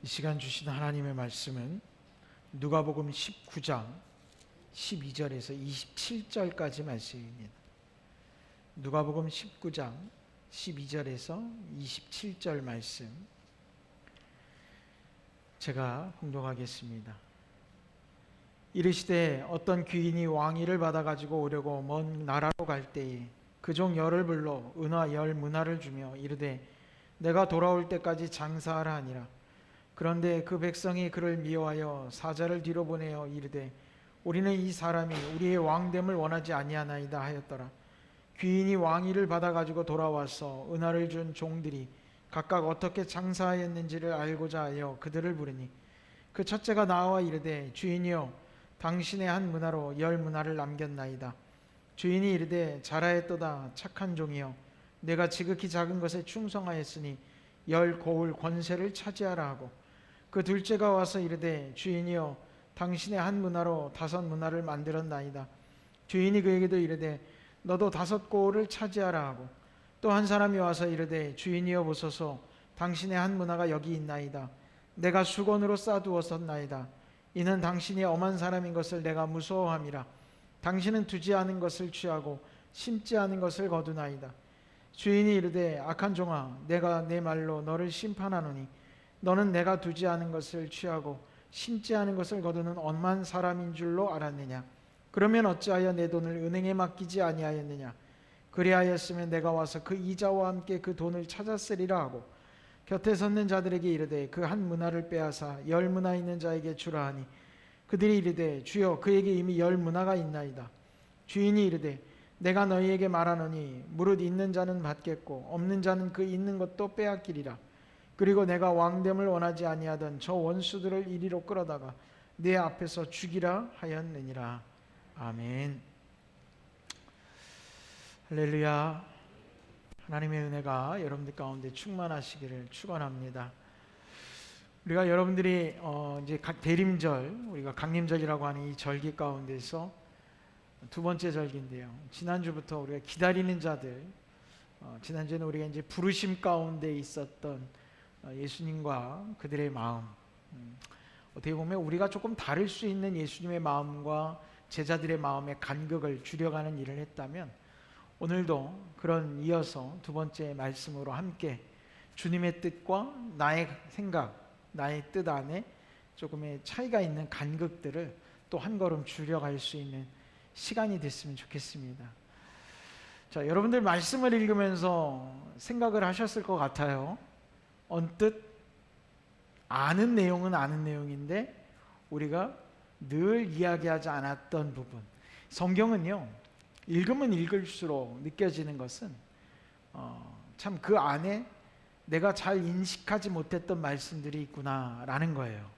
이 시간 주신 하나님의 말씀은 누가복음 19장 12절에서 27절까지 말씀입니다. 누가복음 19장 12절에서 27절 말씀 제가 봉독하겠습니다. 이르시되 어떤 귀인이 왕위를 받아 가지고 오려고 먼 나라로 갈 때에 그 종 열을 불러 은화 열 문화를 주며 이르되 내가 돌아올 때까지 장사하라 하니라. 그런데 그 백성이 그를 미워하여 사자를 뒤로 보내어 이르되 우리는 이 사람이 우리의 왕됨을 원하지 아니하나이다 하였더라. 귀인이 왕위를 받아 가지고 돌아와서 은화를 준 종들이 각각 어떻게 장사하였는지를 알고자 하여 그들을 부르니 그 첫째가 나와 이르되 주인이여 당신의 한 문화로 열 문화를 남겼나이다. 주인이 이르되 잘하였도다 착한 종이여 내가 지극히 작은 것에 충성하였으니 열 고을 권세를 차지하라 하고 그 둘째가 와서 이르되 주인이여 당신의 한 문화로 다섯 문화를 만들었나이다. 주인이 그에게도 이르되 너도 다섯 고을을 차지하라 하고 또 한 사람이 와서 이르되 주인이여 보소서 당신의 한 문화가 여기 있나이다. 내가 수건으로 싸두었었나이다. 이는 당신이 엄한 사람인 것을 내가 무서워함이라. 당신은 두지 않은 것을 취하고 심지 않은 것을 거두나이다. 주인이 이르되 악한 종아 내가 내 말로 너를 심판하노니 너는 내가 두지 않은 것을 취하고 심지 않은 것을 거두는 엄한 사람인 줄로 알았느냐. 그러면 어찌하여 내 돈을 은행에 맡기지 아니하였느냐. 그리하였으면 내가 와서 그 이자와 함께 그 돈을 찾았으리라 하고 곁에 섰는 자들에게 이르되 그 한 문화를 빼앗아 열 문화 있는 자에게 주라 하니 그들이 이르되 주여 그에게 이미 열 문화가 있나이다. 주인이 이르되 내가 너희에게 말하노니 무릇 있는 자는 받겠고 없는 자는 그 있는 것도 빼앗기리라. 그리고 내가 왕됨을 원하지 아니하던 저 원수들을 이리로 끌어다가 내 앞에서 죽이라 하였느니라. 아멘. 할렐루야. 하나님의 은혜가 여러분들 가운데 충만하시기를 축원합니다. 우리가 여러분들이 이제 각 대림절, 우리가 강림절이라고 하는 이 절기 가운데서 두 번째 절기인데요. 지난주부터 우리가 기다리는 자들, 지난주에는 우리가 이제 부르심 가운데 있었던 예수님과 그들의 마음, 어떻게 보면 우리가 조금 다를 수 있는 예수님의 마음과 제자들의 마음의 간극을 줄여가는 일을 했다면 오늘도 그런 이어서 두 번째 말씀으로 함께 주님의 뜻과 나의 생각, 나의 뜻 안에 조금의 차이가 있는 간극들을 또 한 걸음 줄여갈 수 있는 시간이 됐으면 좋겠습니다. 자, 여러분들 말씀을 읽으면서 생각을 하셨을 것 같아요. 언뜻 아는 내용은 아는 내용인데 우리가 늘 이야기하지 않았던 부분. 성경은요, 읽으면 읽을수록 느껴지는 것은 참 그 안에 내가 잘 인식하지 못했던 말씀들이 있구나라는 거예요.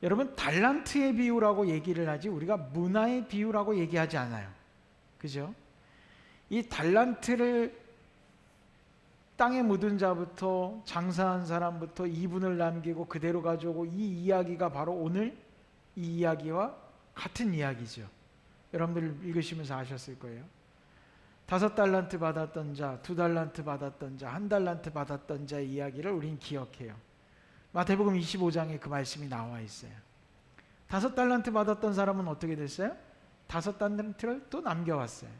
여러분, 달란트의 비유라고 얘기를 하지 우리가 문화의 비유라고 얘기하지 않아요. 그죠? 이 달란트를 땅에 묻은 자부터 장사한 사람부터 이분을 남기고 그대로 가져오고 이 이야기가 바로 오늘 이 이야기와 같은 이야기죠. 여러분들 읽으시면서 아셨을 거예요. 5달란트 받았던 자, 2달란트 받았던 자, 1달란트 받았던 자의 이야기를 우린 기억해요. 마태복음 25장에 그 말씀이 나와 있어요. 5달란트 받았던 사람은 어떻게 됐어요? 5달란트를 또 남겨왔어요.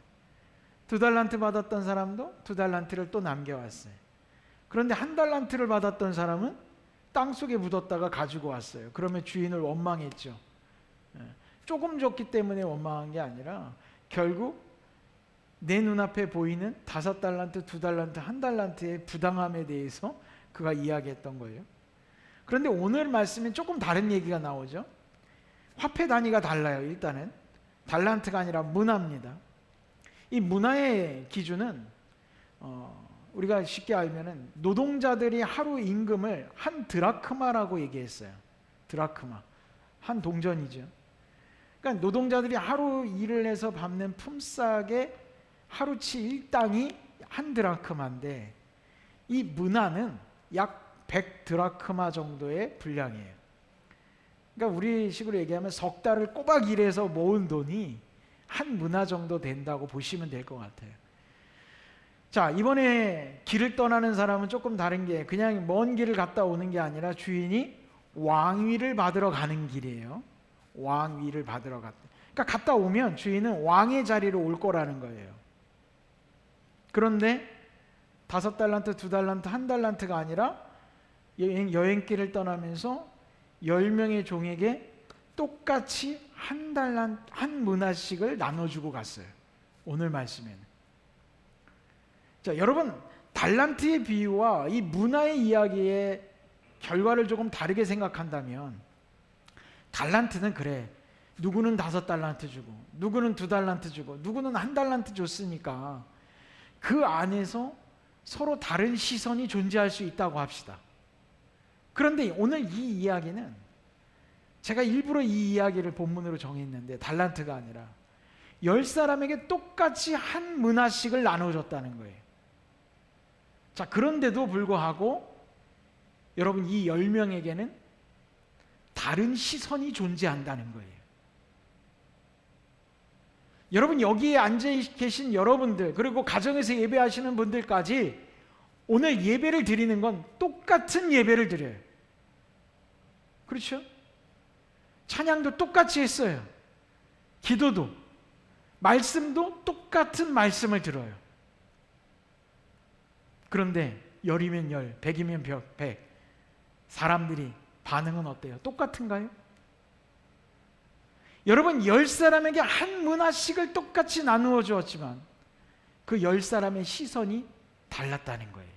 2달란트 받았던 사람도 2달란트를 또 남겨왔어요. 그런데 1달란트를 받았던 사람은 땅속에 묻었다가 가지고 왔어요. 그러면 주인을 원망했죠. 조금 줬기 때문에 원망한 게 아니라 결국 내 눈앞에 보이는 5달란트, 2달란트, 1달란트의 부당함에 대해서 그가 이야기했던 거예요. 그런데 오늘 말씀은 조금 다른 얘기가 나오죠. 화폐 단위가 달라요. 일단은 달란트가 아니라 문화입니다. 이 문화의 기준은 우리가 쉽게 알면은 노동자들이 하루 임금을 한 드라크마라고 얘기했어요. 드라크마, 한 동전이죠. 그러니까 노동자들이 하루 일을 해서 받는 품삯의 하루치 일당이 한 드라크마인데 이 문화는 약 100 드라크마 정도의 분량이에요. 그러니까 우리 식으로 얘기하면 석 달을 꼬박 일해서 모은 돈이 한 문화 정도 된다고 보시면 될 것 같아요. 자, 이번에 길을 떠나는 사람은 조금 다른 게 그냥 먼 길을 갔다 오는 게 아니라 주인이 왕위를 받으러 가는 길이에요. 왕위를 받으러 갔다. 그러니까 갔다 오면 주인은 왕의 자리로 올 거라는 거예요. 그런데 5달란트, 2달란트, 1달란트가 아니라 여행길을 떠나면서 10명의 종에게 똑같이 1달란트, 한 문화씩을 나눠주고 갔어요. 오늘 말씀에는. 자, 여러분, 달란트의 비유와 이 문화의 이야기의 결과를 조금 다르게 생각한다면, 달란트는 그래, 누구는 5달란트 주고 누구는 2달란트 주고 누구는 1달란트 줬으니까 그 안에서 서로 다른 시선이 존재할 수 있다고 합시다. 그런데 오늘 이 이야기는, 제가 일부러 이 이야기를 본문으로 정했는데 달란트가 아니라 10사람에게 똑같이 한 문화씩을 나눠줬다는 거예요. 자, 그런데도 불구하고 여러분, 이 10명에게는 다른 시선이 존재한다는 거예요. 여러분, 여기에 앉아 계신 여러분들, 그리고 가정에서 예배하시는 분들까지 오늘 예배를 드리는 건 똑같은 예배를 드려요. 그렇죠? 찬양도 똑같이 했어요. 기도도, 말씀도 똑같은 말씀을 들어요. 그런데 10이면 10, 100이면 100, 사람들이 반응은 어때요? 똑같은가요? 여러분, 10사람에게 한 문화씩을 똑같이 나누어 주었지만 그 10사람의 시선이 달랐다는 거예요.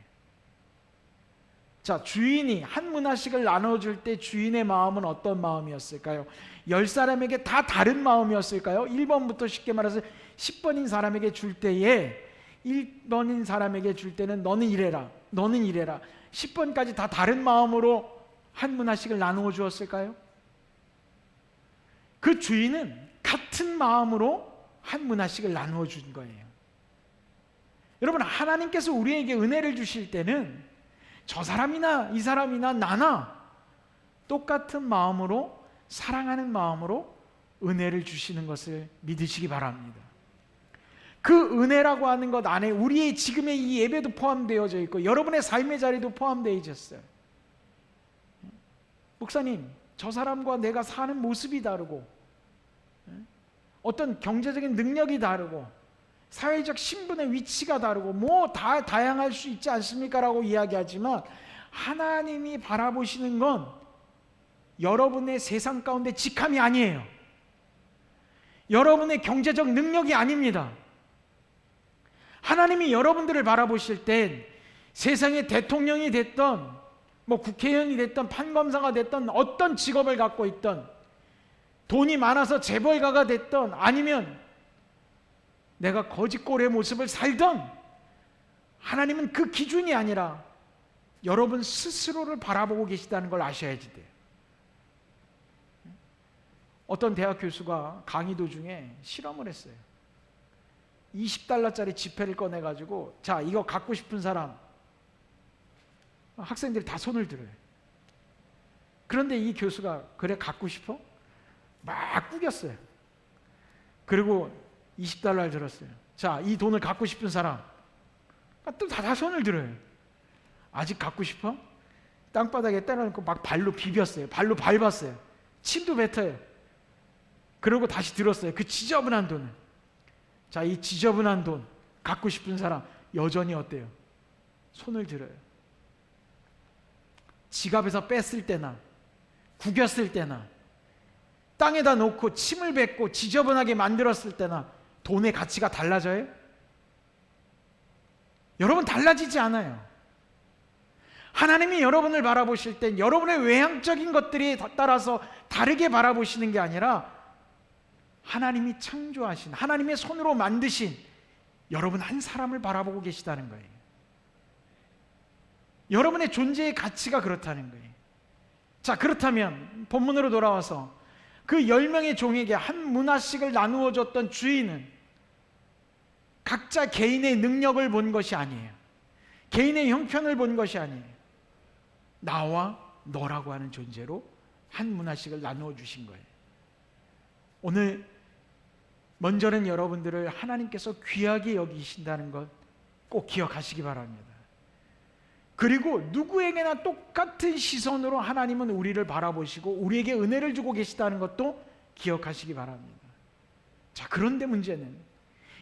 자, 주인이 한 문화씩을 나눠줄 때 주인의 마음은 어떤 마음이었을까요? 10사람에게 다 다른 마음이었을까요? 1번부터 쉽게 말해서 10번인 사람에게 줄 때에 1번인 사람에게 줄 때는 너는 이래라, 너는 이래라, 10번까지 다 다른 마음으로 한 문화씩을 나누어 주었을까요? 그 주인은 같은 마음으로 한 문화씩을 나누어 준 거예요. 여러분, 하나님께서 우리에게 은혜를 주실 때는 저 사람이나 이 사람이나 나나 똑같은 마음으로, 사랑하는 마음으로 은혜를 주시는 것을 믿으시기 바랍니다. 그 은혜라고 하는 것 안에 우리의 지금의 이 예배도 포함되어져 있고 여러분의 삶의 자리도 포함되어 있었어요. 목사님, 저 사람과 내가 사는 모습이 다르고 어떤 경제적인 능력이 다르고 사회적 신분의 위치가 다르고 뭐 다 다양할 수 있지 않습니까? 라고 이야기하지만 하나님이 바라보시는 건 여러분의 세상 가운데 직함이 아니에요. 여러분의 경제적 능력이 아닙니다. 하나님이 여러분들을 바라보실 땐 세상의 대통령이 됐던 뭐 국회의원이 됐던 판검사가 됐던 어떤 직업을 갖고 있던 돈이 많아서 재벌가가 됐던 아니면 내가 거짓골의 모습을 살던 하나님은 그 기준이 아니라 여러분 스스로를 바라보고 계시다는 걸 아셔야지 돼요. 어떤 대학 교수가 강의 도중에 실험을 했어요. 20달러짜리 지폐를 꺼내가지고 자, 이거 갖고 싶은 사람, 학생들이 다 손을 들어요. 그런데 이 교수가 그래 갖고 싶어? 막 꾸겼어요. 그리고 20달러를 들었어요. 자, 이 돈을 갖고 싶은 사람, 또 다 손을 들어요. 아직 갖고 싶어? 땅바닥에 때려놓고 막 발로 비볐어요. 발로 밟았어요. 침도 뱉어요. 그러고 다시 들었어요. 그 지저분한 돈을. 자, 이 지저분한 돈 갖고 싶은 사람 여전히 어때요? 손을 들어요. 지갑에서 뺐을 때나 구겼을 때나 땅에다 놓고 침을 뱉고 지저분하게 만들었을 때나 돈의 가치가 달라져요? 여러분, 달라지지 않아요. 하나님이 여러분을 바라보실 땐 여러분의 외향적인 것들이 따라서 다르게 바라보시는 게 아니라 하나님이 창조하신, 하나님의 손으로 만드신 여러분 한 사람을 바라보고 계시다는 거예요. 여러분의 존재의 가치가 그렇다는 거예요. 자, 그렇다면 본문으로 돌아와서 그 10명의 종에게 한 문화씩을 나누어 줬던 주인은 각자 개인의 능력을 본 것이 아니에요. 개인의 형편을 본 것이 아니에요. 나와 너라고 하는 존재로 한 문화씩을 나누어 주신 거예요. 오늘 먼저는 여러분들을 하나님께서 귀하게 여기신다는 것 꼭 기억하시기 바랍니다. 그리고 누구에게나 똑같은 시선으로 하나님은 우리를 바라보시고 우리에게 은혜를 주고 계시다는 것도 기억하시기 바랍니다. 자, 그런데 문제는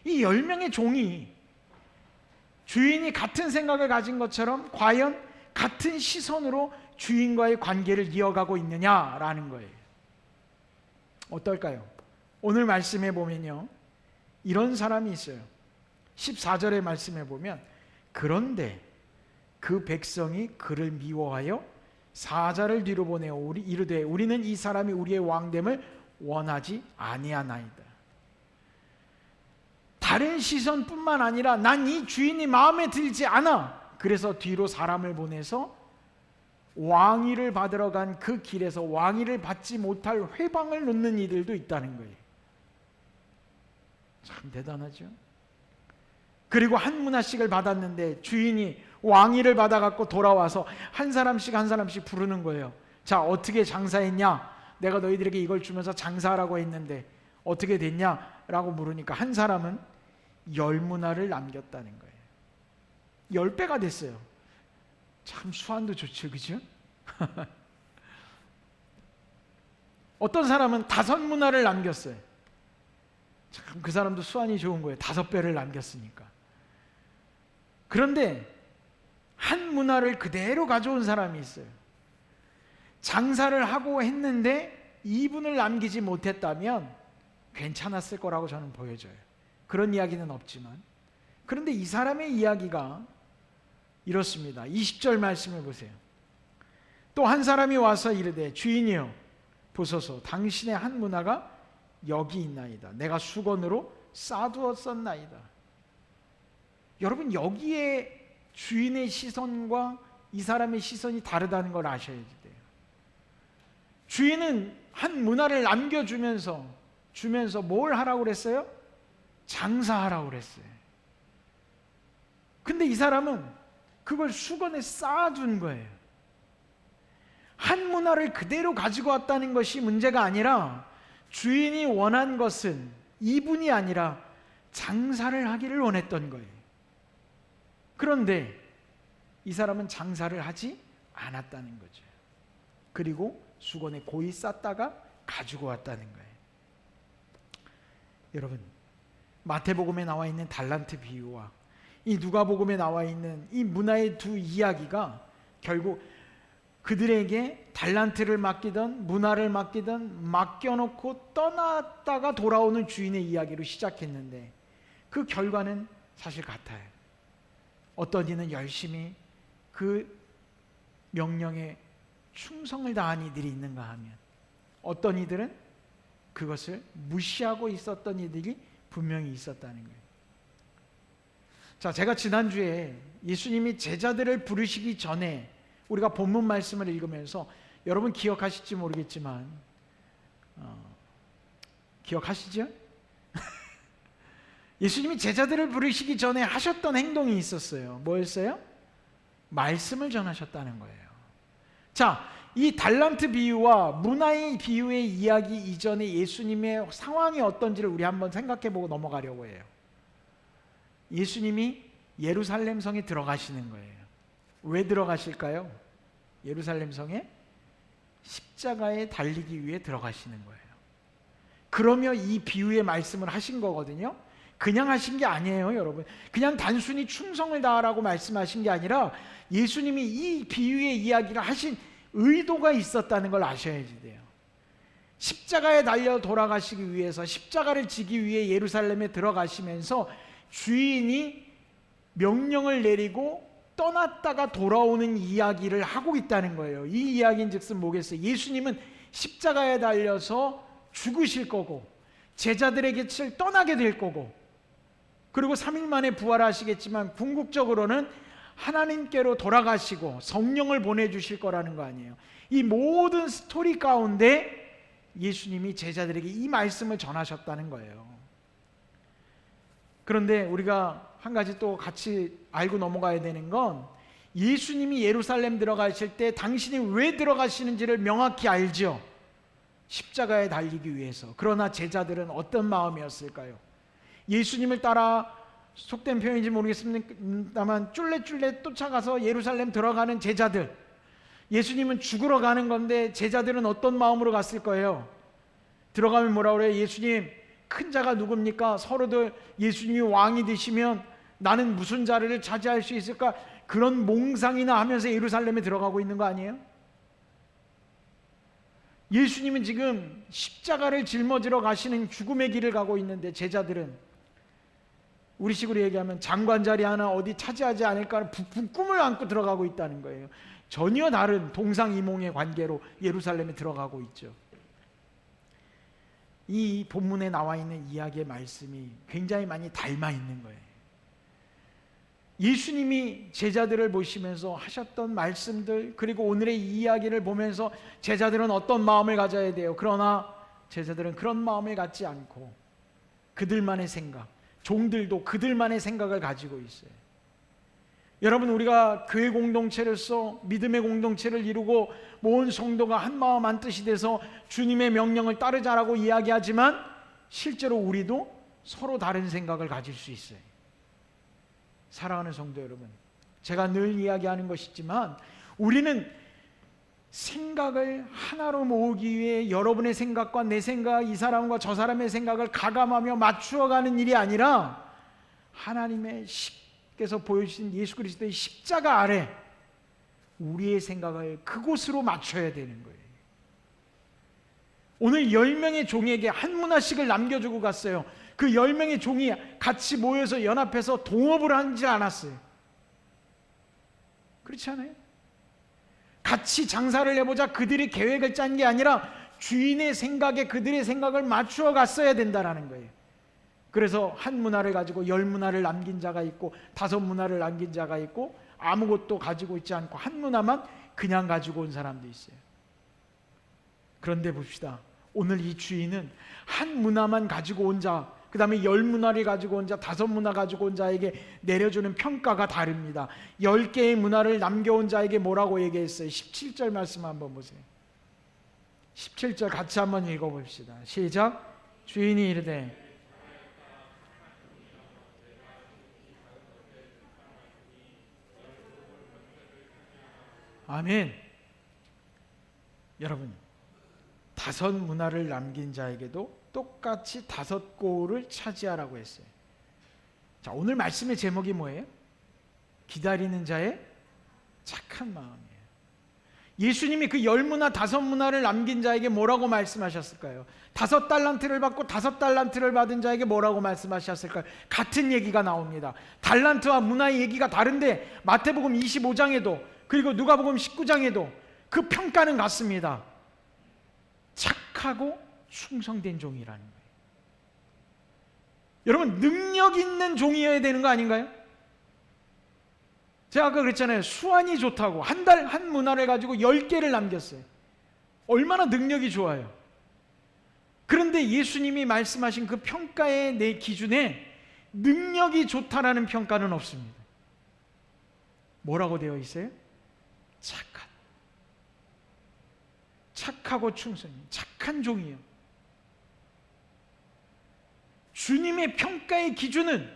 이 10명의 종이 주인이 같은 생각을 가진 것처럼 과연 같은 시선으로 주인과의 관계를 이어가고 있느냐라는 거예요. 어떨까요? 오늘 말씀에 보면요, 이런 사람이 있어요. 14절의 말씀에 보면 그런데 그 백성이 그를 미워하여 사자를 뒤로 보내어 이르되 우리는 이 사람이 우리의 왕됨을 원하지 아니하나이다. 다른 시선뿐만 아니라 난 이 주인이 마음에 들지 않아. 그래서 뒤로 사람을 보내서 왕위를 받으러 간 그 길에서 왕위를 받지 못할 회방을 놓는 이들도 있다는 거예요. 참 대단하죠. 그리고 한 문화씩을 받았는데 주인이 왕위를 받아갖고 돌아와서 한 사람씩 부르는 거예요. 자, 어떻게 장사했냐? 내가 너희들에게 이걸 주면서 장사하라고 했는데 어떻게 됐냐? 라고 물으니까 한 사람은 10문화를 남겼다는 거예요. 10배가 됐어요. 참 수완도 좋죠, 그죠? 어떤 사람은 5문화를 남겼어요. 참 그 사람도 수완이 좋은 거예요. 5배를 남겼으니까. 그런데 한 문화를 그대로 가져온 사람이 있어요. 장사를 하고 했는데 2분을 남기지 못했다면 괜찮았을 거라고 저는 보여져요. 그런 이야기는 없지만. 그런데 이 사람의 이야기가 이렇습니다. 20절 말씀을 보세요. 또 한 사람이 와서 이르되 주인이여 보소서 당신의 한 문화가 여기 있나이다. 내가 수건으로 싸두었었나이다. 여러분, 여기에 주인의 시선과 이 사람의 시선이 다르다는 걸 아셔야 돼요. 주인은 한 문화를 남겨주면서 뭘 하라고 그랬어요? 장사하라고 그랬어요. 근데 이 사람은 그걸 수건에 쌓아둔 거예요. 한 문화를 그대로 가지고 왔다는 것이 문제가 아니라 주인이 원한 것은 이분이 아니라 장사를 하기를 원했던 거예요. 그런데 이 사람은 장사를 하지 않았다는 거죠. 그리고 수건에 고이 쌌다가 가지고 왔다는 거예요. 여러분, 마태복음에 나와 있는 달란트 비유와 이 누가복음에 나와 있는 이 문화의 두 이야기가 결국 그들에게 달란트를 맡기던 문화를 맡기던 맡겨놓고 떠났다가 돌아오는 주인의 이야기로 시작했는데 그 결과는 사실 같아요. 어떤 이는 열심히 그 명령에 충성을 다한 이들이 있는가 하면 어떤 이들은 그것을 무시하고 있었던 이들이 분명히 있었다는 거예요. 자, 제가 지난주에 예수님이 제자들을 부르시기 전에 우리가 본문 말씀을 읽으면서 여러분 기억하실지 모르겠지만 기억하시죠? 예수님이 제자들을 부르시기 전에 하셨던 행동이 있었어요. 뭐였어요? 말씀을 전하셨다는 거예요. 자, 이 달란트 비유와 문화의 비유의 이야기 이전에 예수님의 상황이 어떤지를 우리 한번 생각해보고 넘어가려고 해요. 예수님이 예루살렘 성에 들어가시는 거예요. 왜 들어가실까요? 예루살렘 성에 십자가에 달리기 위해 들어가시는 거예요. 그러며 이 비유의 말씀을 하신 거거든요. 그냥 하신 게 아니에요, 여러분. 그냥 단순히 충성을 다하라고 말씀하신 게 아니라 예수님이 이 비유의 이야기를 하신 의도가 있었다는 걸 아셔야 돼요. 십자가에 달려 돌아가시기 위해서 십자가를 지기 위해 예루살렘에 들어가시면서 주인이 명령을 내리고 떠났다가 돌아오는 이야기를 하고 있다는 거예요. 이 이야기인즉슨 뭐겠어요? 예수님은 십자가에 달려서 죽으실 거고 제자들의 곁을 떠나게 될 거고 그리고 3일 만에 부활하시겠지만 궁극적으로는 하나님께로 돌아가시고 성령을 보내주실 거라는 거 아니에요. 이 모든 스토리 가운데 예수님이 제자들에게 이 말씀을 전하셨다는 거예요. 그런데 우리가 한 가지 또 같이 알고 넘어가야 되는 건 예수님이 예루살렘 들어가실 때 당신이 왜 들어가시는지를 명확히 알죠. 십자가에 달리기 위해서. 그러나 제자들은 어떤 마음이었을까요? 예수님을 따라 속된 표현인지 모르겠습니다만 쫄래쫄래 쫓아가서 예루살렘 들어가는 제자들, 예수님은 죽으러 가는 건데 제자들은 어떤 마음으로 갔을 거예요? 들어가면 뭐라 그래요? 예수님, 큰 자가 누굽니까? 서로들 예수님이 왕이 되시면 나는 무슨 자리를 차지할 수 있을까? 그런 몽상이나 하면서 예루살렘에 들어가고 있는 거 아니에요? 예수님은 지금 십자가를 짊어지러 가시는 죽음의 길을 가고 있는데 제자들은 우리식으로 얘기하면 장관 자리 하나 어디 차지하지 않을까 하는 부푼 꿈을 안고 들어가고 있다는 거예요. 전혀 다른 동상이몽의 관계로 예루살렘에 들어가고 있죠. 이 본문에 나와 있는 이야기의 말씀이 굉장히 많이 닮아 있는 거예요. 예수님이 제자들을 보시면서 하셨던 말씀들, 그리고 오늘의 이 이야기를 보면서 제자들은 어떤 마음을 가져야 돼요? 그러나 제자들은 그런 마음을 갖지 않고 그들만의 생각, 종들도 그들만의 생각을 가지고 있어요. 여러분, 우리가 교회 공동체로서 믿음의 공동체를 이루고 모든 성도가 한 마음 한 뜻이 돼서 주님의 명령을 따르자라고 이야기하지만 실제로 우리도 서로 다른 생각을 가질 수 있어요. 사랑하는 성도 여러분, 제가 늘 이야기하는 것이지만 우리는 생각을 하나로 모으기 위해 여러분의 생각과 내 생각, 이 사람과 저 사람의 생각을 가감하며 맞추어가는 일이 아니라 하나님의 께서 보여주신 예수 그리스도의 십자가 아래 우리의 생각을 그곳으로 맞춰야 되는 거예요. 오늘 10명의 종에게 한 문화씩을 남겨주고 갔어요. 그 10명의 종이 같이 모여서 연합해서 동업을 하지 않았어요. 그렇지 않아요? 같이 장사를 해보자 그들이 계획을 짠 게 아니라 주인의 생각에 그들의 생각을 맞추어 갔어야 된다라는 거예요. 그래서 한 문화를 가지고 10문화를 남긴 자가 있고 5문화를 남긴 자가 있고 아무것도 가지고 있지 않고 한 문화만 그냥 가지고 온 사람도 있어요. 그런데 봅시다. 오늘 이 주인은 한 문화만 가지고 온 자, 그 다음에 10문화를 가지고 온 자, 5문화 가지고 온 자에게 내려주는 평가가 다릅니다. 10개의 문화를 남겨온 자에게 뭐라고 얘기했어요? 17절 말씀 한번 보세요. 17절 같이 한번 읽어봅시다. 시작. 주인이 이르되 아멘. 여러분, 5문화를 남긴 자에게도 똑같이 5고울을 차지하라고 했어요. 자, 오늘 말씀의 제목이 뭐예요? 기다리는 자의 착한 마음이에요. 예수님이 그 10문화, 5문화를 남긴 자에게 뭐라고 말씀하셨을까요? 5달란트를 받고 5달란트를 받은 자에게 뭐라고 말씀하셨을까요? 같은 얘기가 나옵니다. 달란트와 문화의 얘기가 다른데 마태복음 25장에도 그리고 누가복음 19장에도 그 평가는 같습니다. 착하고 충성된 종이라는 거예요. 여러분, 능력 있는 종이어야 되는 거 아닌가요? 제가 아까 그랬잖아요. 수완이 좋다고 한 문화를 가지고 10개를 남겼어요. 얼마나 능력이 좋아요. 그런데 예수님이 말씀하신 그 평가의 내 기준에 능력이 좋다라는 평가는 없습니다. 뭐라고 되어 있어요? 착하고 충성이 착한 종이에요. 주님의 평가의 기준은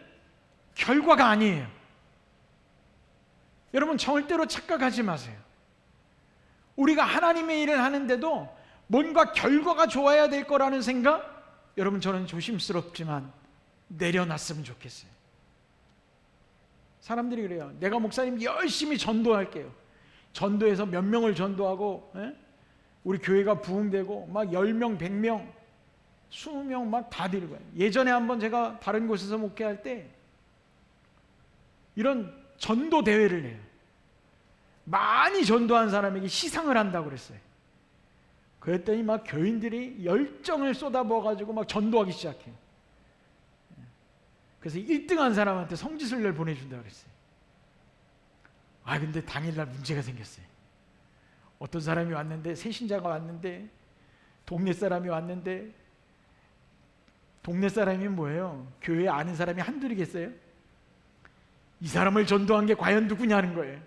결과가 아니에요. 여러분, 절대로 착각하지 마세요. 우리가 하나님의 일을 하는데도 뭔가 결과가 좋아야 될 거라는 생각, 여러분, 저는 조심스럽지만 내려놨으면 좋겠어요. 사람들이 그래요. 내가 목사님 열심히 전도할게요. 전도해서 몇 명을 전도하고 우리 교회가 부흥되고 막 10명, 100명, 20명 막 다 데리고 가요. 예전에 한번 제가 다른 곳에서 목회할 때 이런 전도 대회를 해요. 많이 전도한 사람에게 시상을 한다고 그랬어요. 그랬더니 막 교인들이 열정을 쏟아부어가지고 막 전도하기 시작해요. 그래서 1등한 사람한테 성지순례를 보내준다고 그랬어요. 근데 당일날 문제가 생겼어요. 어떤 사람이 왔는데, 새신자가 왔는데, 동네 사람이 왔는데, 동네 사람이 뭐예요? 교회 아는 사람이 한둘이겠어요? 이 사람을 전도한 게 과연 누구냐는 거예요.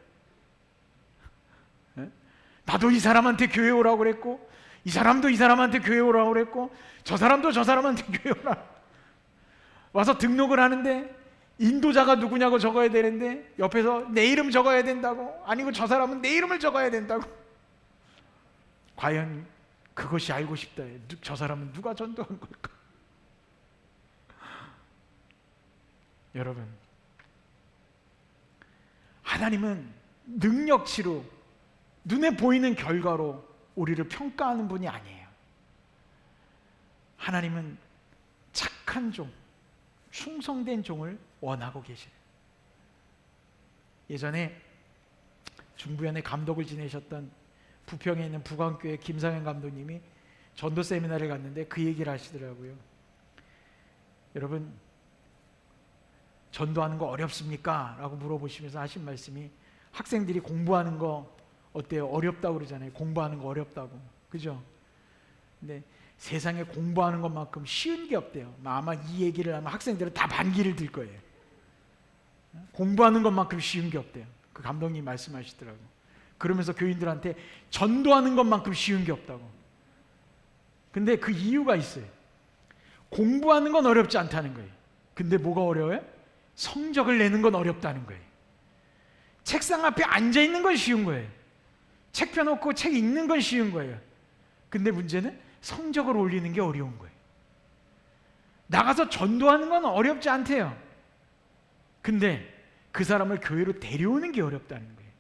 나도 이 사람한테 교회 오라고 그랬고, 이 사람도 이 사람한테 교회 오라고 그랬고, 저 사람도 저 사람한테 교회 오라고 와서 등록을 하는데 인도자가 누구냐고 적어야 되는데 옆에서 내 이름 적어야 된다고, 아니고 저 사람은 내 이름을 적어야 된다고. 과연 그것이 알고 싶다. 저 사람은 누가 전도한 걸까? 여러분, 하나님은 능력치로 눈에 보이는 결과로 우리를 평가하는 분이 아니에요. 하나님은 착한 종, 충성된 종을 원하고 계세요. 예전에 중부연의 감독을 지내셨던 부평에 있는 부광교회 김상현 감독님이 전도 세미나를 갔는데 그 얘기를 하시더라고요. 여러분, 전도하는 거 어렵습니까? 라고 물어보시면서 하신 말씀이, 학생들이 공부하는 거 어때요? 어렵다고 그러잖아요. 공부하는 거 어렵다고. 그죠? 근데 세상에 공부하는 것만큼 쉬운 게 없대요. 아마 이 얘기를 하면 학생들은 다 반기를 들 거예요. 공부하는 것만큼 쉬운 게 없대요. 그 감독님이 말씀하시더라고요. 그러면서 교인들한테 전도하는 것만큼 쉬운 게 없다고. 근데 그 이유가 있어요. 공부하는 건 어렵지 않다는 거예요. 근데 뭐가 어려워요? 성적을 내는 건 어렵다는 거예요. 책상 앞에 앉아 있는 건 쉬운 거예요. 책 펴놓고 책 읽는 건 쉬운 거예요. 근데 문제는 성적을 올리는 게 어려운 거예요. 나가서 전도하는 건 어렵지 않대요. 근데 그 사람을 교회로 데려오는 게 어렵다는 거예요.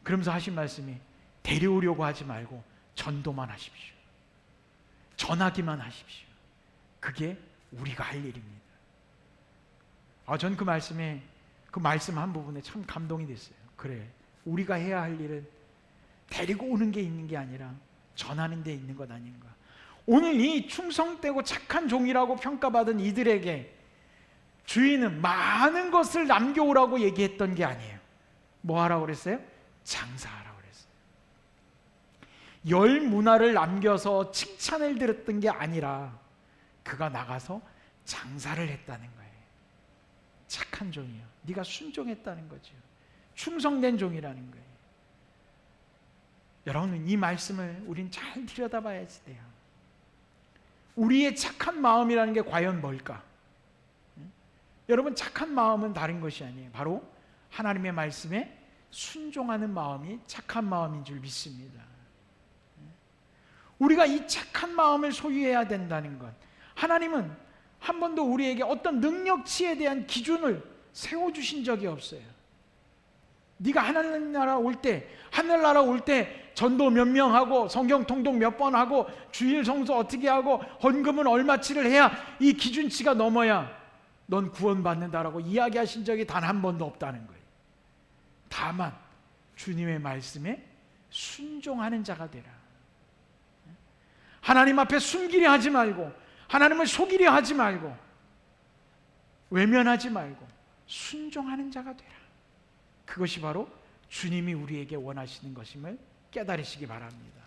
그러면서 하신 말씀이, 데려오려고 하지 말고 전도만 하십시오. 전하기만 하십시오. 그게 우리가 할 일입니다. 전 그 말씀에, 그 말씀 한 부분에 참 감동이 됐어요. 그래, 우리가 해야 할 일은 데리고 오는 게 있는 게 아니라 전하는 데 있는 것 아닌가. 오늘 이 충성되고 착한 종이라고 평가받은 이들에게 주인은 많은 것을 남겨오라고 얘기했던 게 아니에요. 뭐 하라고 그랬어요? 장사하라고 그랬어요. 열 문화를 남겨서 칭찬을 들었던 게 아니라 그가 나가서 장사를 했다는 거예요. 착한 종이요. 네가 순종했다는 거죠. 충성된 종이라는 거예요. 여러분, 이 말씀을 우린 잘 들여다봐야지 돼요. 우리의 착한 마음이라는 게 과연 뭘까? 여러분, 착한 마음은 다른 것이 아니에요. 바로 하나님의 말씀에 순종하는 마음이 착한 마음인 줄 믿습니다. 우리가 이 착한 마음을 소유해야 된다는 것, 하나님은 한 번도 우리에게 어떤 능력치에 대한 기준을 세워주신 적이 없어요. 네가 하늘나라 올 때 전도 몇 명 하고 성경 통독 몇 번 하고 주일 성수 어떻게 하고 헌금은 얼마치를 해야 이 기준치가 넘어야 넌 구원받는다라고 이야기하신 적이 단 한 번도 없다는 거예요. 다만 주님의 말씀에 순종하는 자가 되라. 하나님 앞에 숨기려 하지 말고, 하나님을 속이려 하지 말고, 외면하지 말고 순종하는 자가 되라. 그것이 바로 주님이 우리에게 원하시는 것임을 깨달으시기 바랍니다.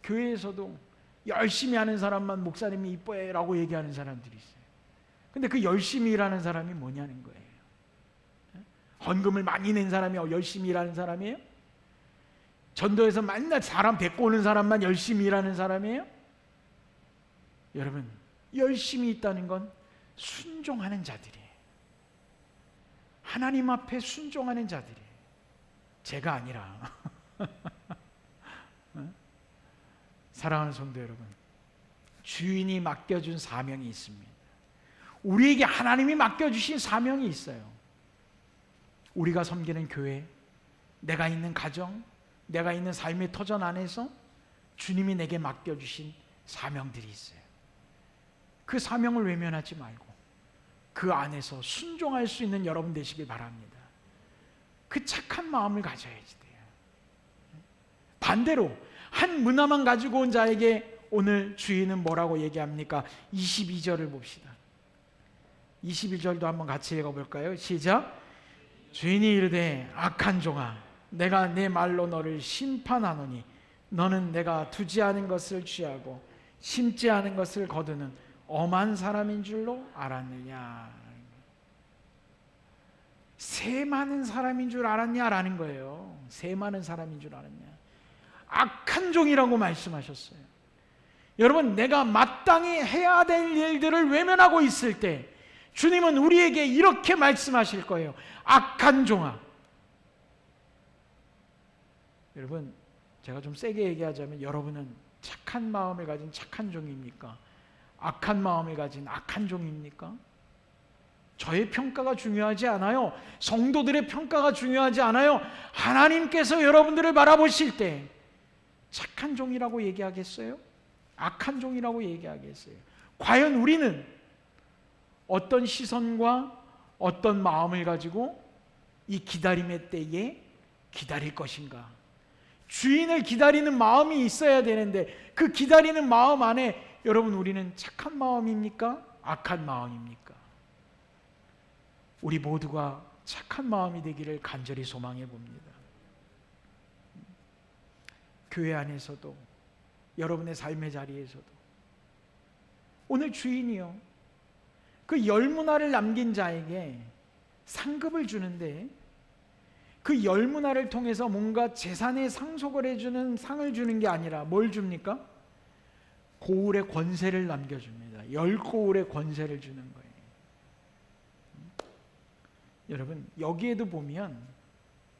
교회에서도 열심히 하는 사람만 목사님이 이뻐해 라고 얘기하는 사람들이 있어요. 근데 그 열심히 일하는 사람이 뭐냐는 거예요. 헌금을 많이 낸 사람이 열심히 일하는 사람이에요? 전도에서 맨날 사람 데리고 오는 사람만 열심히 일하는 사람이에요? 여러분, 열심히 있다는 건 순종하는 자들이에요. 하나님 앞에 순종하는 자들이에요. 제가 아니라. 사랑하는 성도 여러분, 주인이 맡겨준 사명이 있습니다. 우리에게 하나님이 맡겨주신 사명이 있어요. 우리가 섬기는 교회, 내가 있는 가정, 내가 있는 삶의 터전 안에서 주님이 내게 맡겨주신 사명들이 있어요. 그 사명을 외면하지 말고 그 안에서 순종할 수 있는 여러분 되시길 바랍니다. 그 착한 마음을 가져야지 돼요. 반대로 한 문화만 가지고 온 자에게 오늘 주인은 뭐라고 얘기합니까? 22절을 봅시다. 21절도 한번 같이 읽어볼까요? 시작. 주인이 이르되 악한 종아, 내가 내 말로 너를 심판하노니 너는 내가 두지 않은 것을 취하고 심지 않은 것을 거두는 엄한 사람인 줄로 알았느냐. 새 많은 사람인 줄 알았냐라는 거예요. 새 많은 사람인 줄 알았냐. 악한 종이라고 말씀하셨어요. 여러분, 내가 마땅히 해야 될 일들을 외면하고 있을 때 주님은 우리에게 이렇게 말씀하실 거예요. 악한 종아. 여러분, 제가 좀 세게 얘기하자면 여러분은 착한 마음을 가진 착한 종입니까? 악한 마음을 가진 악한 종입니까? 저의 평가가 중요하지 않아요. 성도들의 평가가 중요하지 않아요. 하나님께서 여러분들을 바라보실 때 착한 종이라고 얘기하겠어요? 악한 종이라고 얘기하겠어요? 과연 우리는 어떤 시선과 어떤 마음을 가지고 이 기다림의 때에 기다릴 것인가? 주인을 기다리는 마음이 있어야 되는데 그 기다리는 마음 안에 여러분, 우리는 착한 마음입니까? 악한 마음입니까? 우리 모두가 착한 마음이 되기를 간절히 소망해 봅니다. 교회 안에서도, 여러분의 삶의 자리에서도 오늘 주인이요, 그 열문화를 남긴 자에게 상급을 주는데 그 열문화를 통해서 뭔가 재산의 상속을 해주는 상을 주는 게 아니라 뭘 줍니까? 고울의 권세를 남겨줍니다. 열고울의 권세를 주는 거예요. 여러분, 여기에도 보면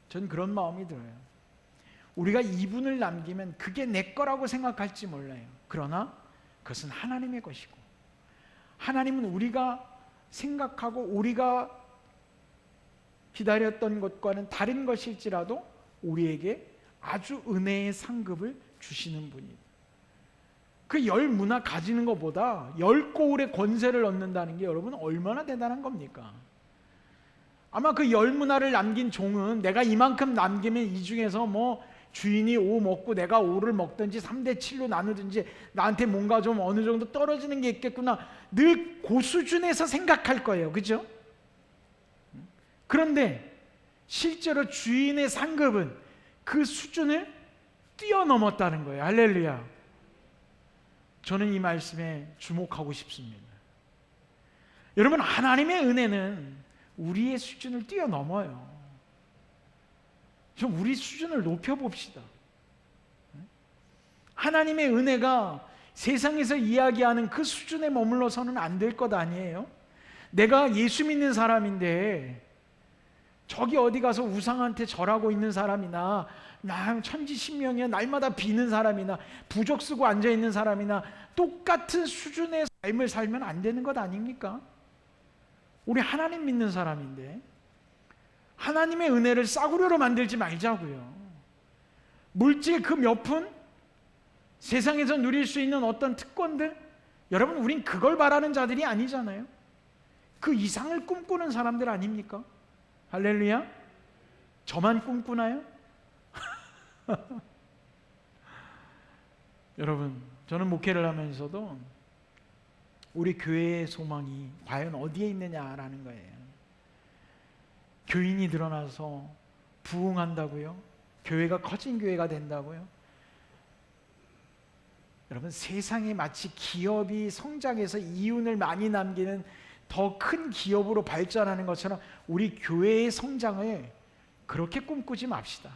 전 그런 마음이 들어요. 우리가 이분을 남기면 그게 내 거라고 생각할지 몰라요. 그러나 그것은 하나님의 것이고, 하나님은 우리가 생각하고 우리가 기다렸던 것과는 다른 것일지라도 우리에게 아주 은혜의 상급을 주시는 분이에요. 그 열 문화 가지는 것보다 열 고울의 권세를 얻는다는 게 여러분 얼마나 대단한 겁니까? 아마 그 열 문화를 남긴 종은 내가 이만큼 남기면 이 중에서 뭐 주인이 5 먹고 내가 5를 먹든지 3대 7로 나누든지 나한테 뭔가 좀 어느 정도 떨어지는 게 있겠구나, 늘 그 수준에서 생각할 거예요. 그죠? 그런데 실제로 주인의 상급은 그 수준을 뛰어넘었다는 거예요. 할렐루야. 저는 이 말씀에 주목하고 싶습니다. 여러분, 하나님의 은혜는 우리의 수준을 뛰어넘어요. 좀 우리 수준을 높여봅시다. 하나님의 은혜가 세상에서 이야기하는 그 수준에 머물러서는 안 될 것 아니에요? 내가 예수 믿는 사람인데 저기 어디 가서 우상한테 절하고 있는 사람이나 나 천지신명이야 날마다 비는 사람이나 부적 쓰고 앉아있는 사람이나 똑같은 수준의 삶을 살면 안 되는 것 아닙니까? 우리 하나님 믿는 사람인데 하나님의 은혜를 싸구려로 만들지 말자고요. 물질 그 몇 푼, 세상에서 누릴 수 있는 어떤 특권들, 여러분, 우린 그걸 바라는 자들이 아니잖아요. 그 이상을 꿈꾸는 사람들 아닙니까? 할렐루야. 저만 꿈꾸나요? 여러분, 저는 목회를 하면서도 우리 교회의 소망이 과연 어디에 있느냐라는 거예요. 교인이 늘어나서 부흥한다고요? 교회가 커진 교회가 된다고요? 여러분, 세상에 마치 기업이 성장해서 이윤을 많이 남기는 더 큰 기업으로 발전하는 것처럼 우리 교회의 성장을 그렇게 꿈꾸지 맙시다.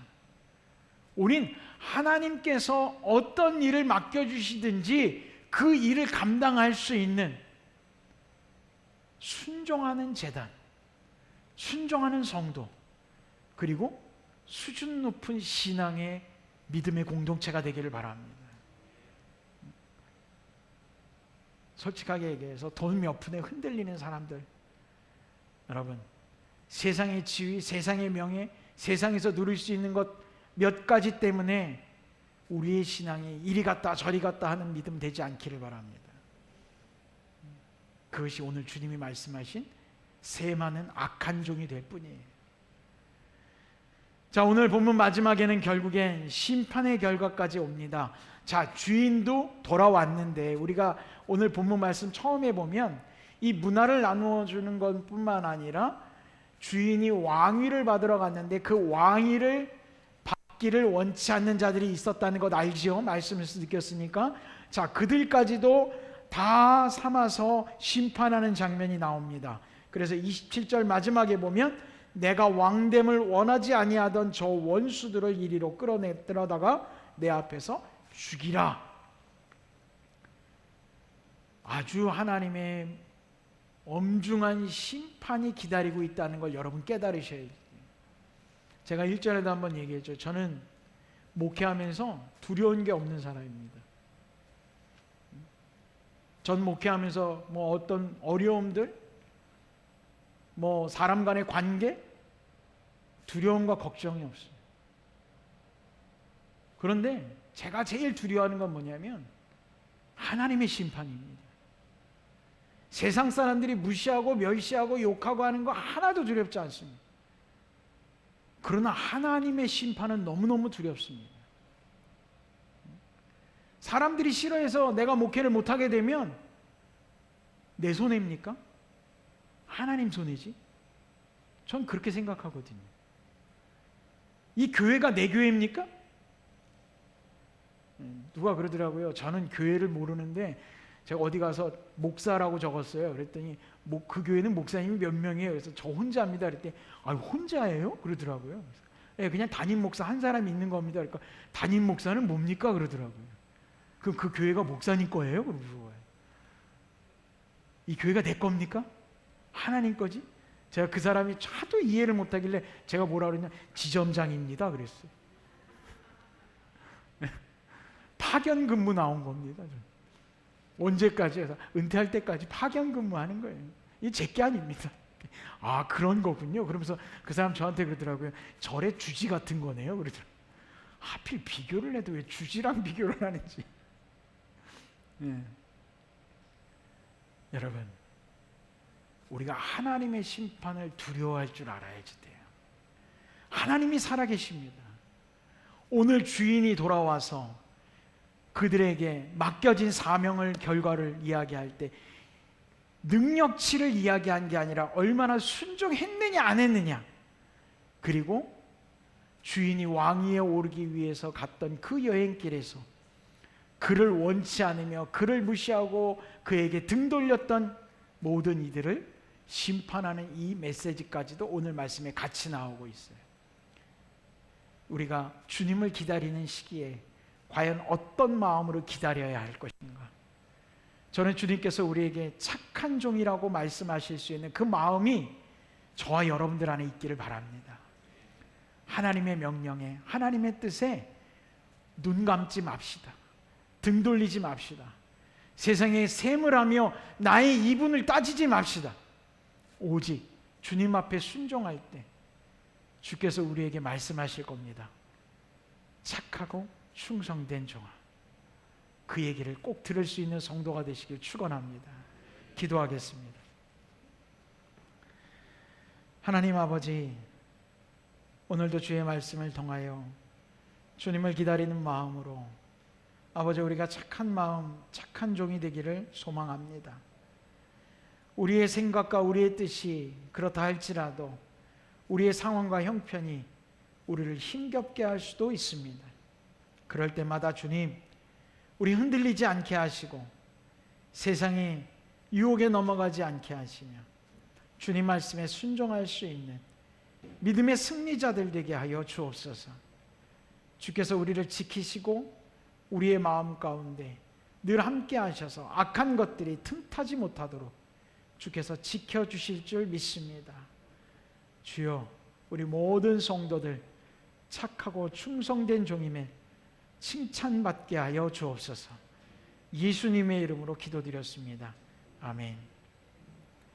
우린 하나님께서 어떤 일을 맡겨주시든지 그 일을 감당할 수 있는 순종하는 제단, 순종하는 성도, 그리고 수준 높은 신앙의 믿음의 공동체가 되기를 바랍니다. 솔직하게 얘기해서 돈 몇 푼에 흔들리는 사람들, 여러분, 세상의 지위, 세상의 명예, 세상에서 누릴 수 있는 것 몇 가지 때문에 우리의 신앙이 이리 갔다 저리 갔다 하는 믿음 되지 않기를 바랍니다. 그것이 오늘 주님이 말씀하신 세마는 악한 종이 될 뿐이에요. 자, 오늘 본문 마지막에는 결국엔 심판의 결과까지 옵니다. 자, 주인도 돌아왔는데 우리가 오늘 본문 말씀 처음에 보면 이 문화를 나누어 주는 것뿐만 아니라 주인이 왕위를 받으러 갔는데 그 왕위를 받기를 원치 않는 자들이 있었다는 것 알지요? 말씀에서 느꼈으니까. 자, 그들까지도 다 삼아서 심판하는 장면이 나옵니다. 그래서 27절 마지막에 보면 내가 왕됨을 원하지 아니하던 저 원수들을 이리로 끌어다가 내 앞에서 죽이라. 아주 하나님의 엄중한 심판이 기다리고 있다는 걸 여러분 깨달으셔야 돼요. 제가 일전에도 한번 얘기했죠. 저는 목회하면서 두려운 게 없는 사람입니다. 전 목회하면서 뭐 어떤 어려움들, 뭐 사람 간의 관계, 두려움과 걱정이 없어요. 그런데 제가 제일 두려워하는 건 뭐냐면 하나님의 심판입니다. 세상 사람들이 무시하고 멸시하고 욕하고 하는 거 하나도 두렵지 않습니다. 그러나 하나님의 심판은 너무너무 두렵습니다. 사람들이 싫어해서 내가 목회를 못하게 되면 내 손해입니까? 하나님 손해지. 전 그렇게 생각하거든요. 이 교회가 내 교회입니까? 누가 그러더라고요. 저는 교회를 모르는데 제가 어디 가서 목사라고 적었어요. 그랬더니 그 교회는 목사님이 몇 명이에요? 그래서 저 혼자입니다. 그랬더니 혼자예요? 그러더라고요. 네, 그냥 담임 목사 한 사람이 있는 겁니다. 그러니까 담임 목사는 뭡니까? 그러더라고요. 그럼 그 교회가 목사님 거예요? 그러고 이 교회가 내 겁니까? 하나님 거지? 제가 그 사람이 하도 이해를 못하길래 제가 뭐라 그랬냐? 지점장입니다. 그랬어요. 파견 근무 나온 겁니다. 언제까지 해서 은퇴할 때까지 파견 근무하는 거예요. 이게 제게 아닙니다. 아, 그런 거군요. 그러면서 그 사람 저한테 그러더라고요. 절의 주지 같은 거네요. 그러더라고요. 하필 비교를 해도 왜 주지랑 비교를 하는지. 네. 여러분, 우리가 하나님의 심판을 두려워할 줄 알아야지 돼요. 하나님이 살아계십니다. 오늘 주인이 돌아와서 그들에게 맡겨진 사명을 결과를 이야기할 때 능력치를 이야기한 게 아니라 얼마나 순종했느냐 안 했느냐, 그리고 주인이 왕위에 오르기 위해서 갔던 그 여행길에서 그를 원치 않으며 그를 무시하고 그에게 등 돌렸던 모든 이들을 심판하는 이 메시지까지도 오늘 말씀에 같이 나오고 있어요. 우리가 주님을 기다리는 시기에 과연 어떤 마음으로 기다려야 할 것인가? 저는 주님께서 우리에게 착한 종이라고 말씀하실 수 있는 그 마음이 저와 여러분들 안에 있기를 바랍니다. 하나님의 명령에, 하나님의 뜻에 눈 감지 맙시다. 등 돌리지 맙시다. 세상에 셈을 하며 나의 이분을 따지지 맙시다. 오직 주님 앞에 순종할 때 주께서 우리에게 말씀하실 겁니다. 착하고 충성된 종아, 그 얘기를 꼭 들을 수 있는 성도가 되시길 축원합니다. 기도하겠습니다. 하나님 아버지, 오늘도 주의 말씀을 통하여 주님을 기다리는 마음으로 아버지, 우리가 착한 마음, 착한 종이 되기를 소망합니다. 우리의 생각과 우리의 뜻이 그렇다 할지라도 우리의 상황과 형편이 우리를 힘겹게 할 수도 있습니다. 그럴 때마다 주님, 우리 흔들리지 않게 하시고 세상의 유혹에 넘어가지 않게 하시며 주님 말씀에 순종할 수 있는 믿음의 승리자들 되게 하여 주옵소서. 주께서 우리를 지키시고 우리의 마음 가운데 늘 함께 하셔서 악한 것들이 틈타지 못하도록 주께서 지켜주실 줄 믿습니다. 주여, 우리 모든 성도들 착하고 충성된 종임에 칭찬받게 하여 주옵소서. 예수님의 이름으로 기도드렸습니다. 아멘.